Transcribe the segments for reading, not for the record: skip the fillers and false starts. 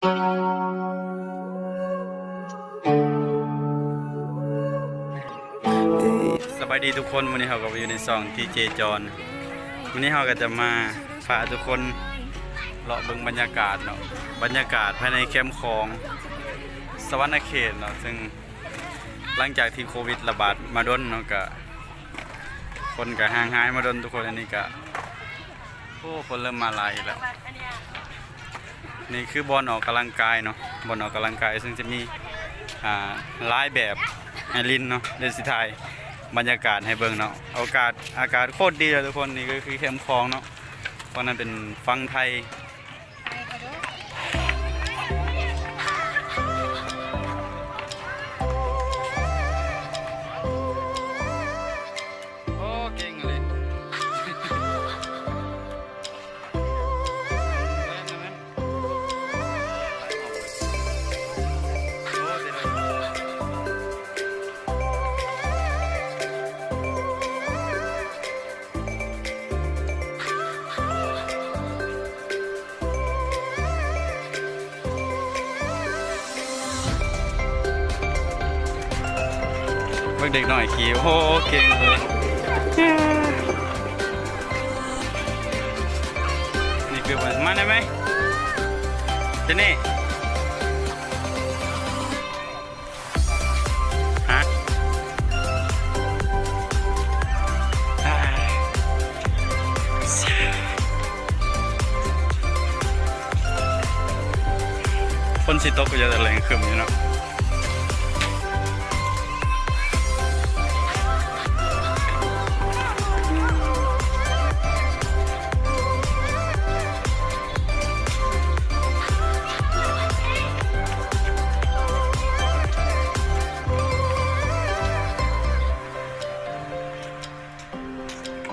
สบายดีทุกคนวันนี้เราก็อยู่ในซองที่เจจอนวันนี้เราก็จะมาพาทุกคนเลาะเบิ่งบรรยากาศเนาะบรรยากาศภายในแคมป์ของสวรรณเขตเนาะซึ่งหลังจากที่โควิดระบาดมาดนเนาะก็คนก็ห่างหายมาดนทุกคนอันนี้ก็คนเริ่มมาหลายแล้วนี่คือบอลออกกำลังกายเนาะบอลออกกำลังกายซึ่งจะมีหลายแบบให้ลินเนาะเดนสิไทยบรรยากาศให้เบิ่งเนาะอากาศโคตรดีเลยทุกคนนี่ก็คือแคมป์คลองเนาะเพราะนั้นเป็นฟังไทยโอ้เก่งเลยเด็กหน่อยขี่โอ้เก่งเลยนี่คือมันมาได้ไหมเจนี่ฮะคนสิโตก็จะแรงขึ้นอยู่เนาะ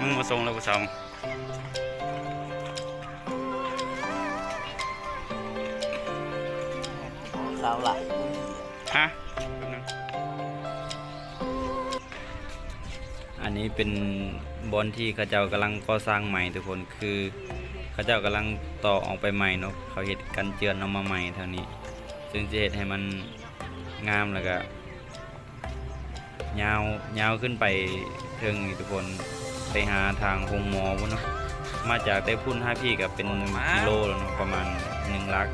มึงมาส่งแล้วกูสั่งสาวหลักฮะอันนี้เป็นบอนที่เขาเจ้ากำลังก่อสร้างใหม่ทุกคนคือเขาเจ้ากำลังต่อออกไปใหม่เนาะเขาเห็ดกันเจือนออกมาใหม่เท่านี้ซึ่งจะเห็ดให้มันงามแล้วก็ยาวขึ้นไปถึงทุกคนไปหาทางหงหมอวะเนาะมาจากได้พุ่น5พี่กับเป็นกิโลแล้วเนาะประมาณ1 ลัก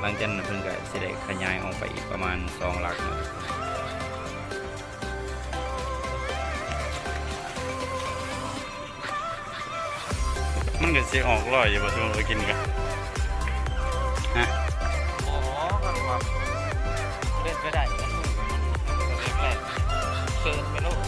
หลังจากนั้นเพิ่งก็จะได้ขยายออกไปอีกประมาณ2 ลักเนาะมันก็สิออกลอยอยู่บ่ทุกคนกินกันฮะอ๋อครับเล่นไปได้แรกเชิญไปโลก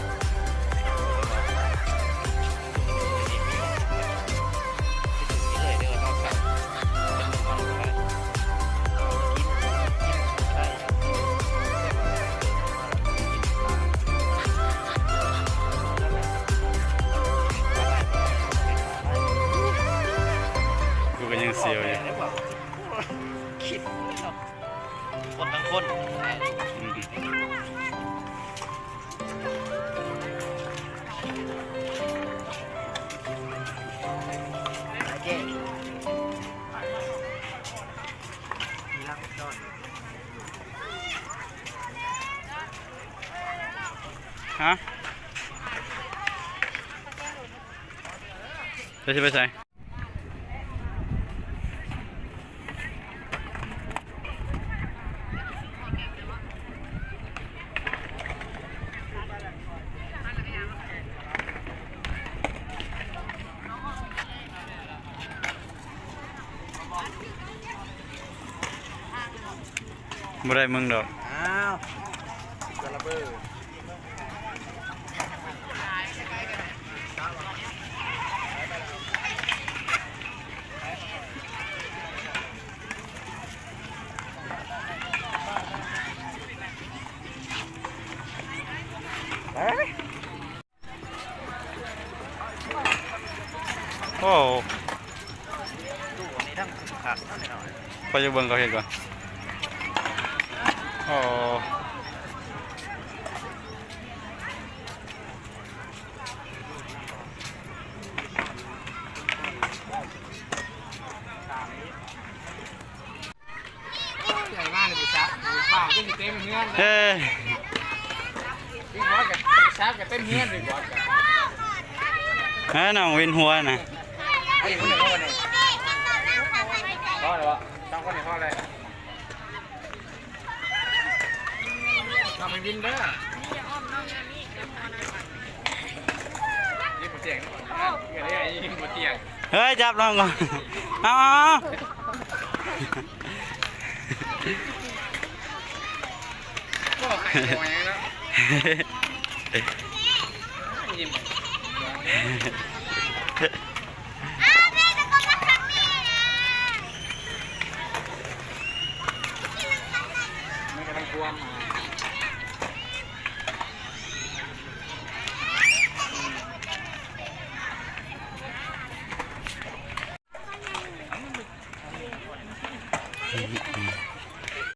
เสียวอยู่คิดคนทั้งคนฮะไปใส่ไม่ได้มึงดอกอ้าวกระเบิดโอ้ดูอันนี้ทั้งขาดนั่นหน่อยไปจะเบิ่งเขาเห็นก่อนโอ้ มาเนี่ยบุษบ้าก็อยู่เต็มเฮือน เอ้ย วิ่งหัวกับช้ากับเต็มเฮือนเลยหัวกับ น้องเวินหัวน่ะ ไอ้คนหนึ่งเขาคนหนึ่งพ่อเลยวะต้องคนหนึ่งพ่อเลยเราไปวินเด้อยิงบนเตียงเกิดอะไรยิงบนเตียง เฮ้ยจับน้องก่อนเอา ก็ไข่ตัวอย่างนี้แล้วยิงมันกำลังกวน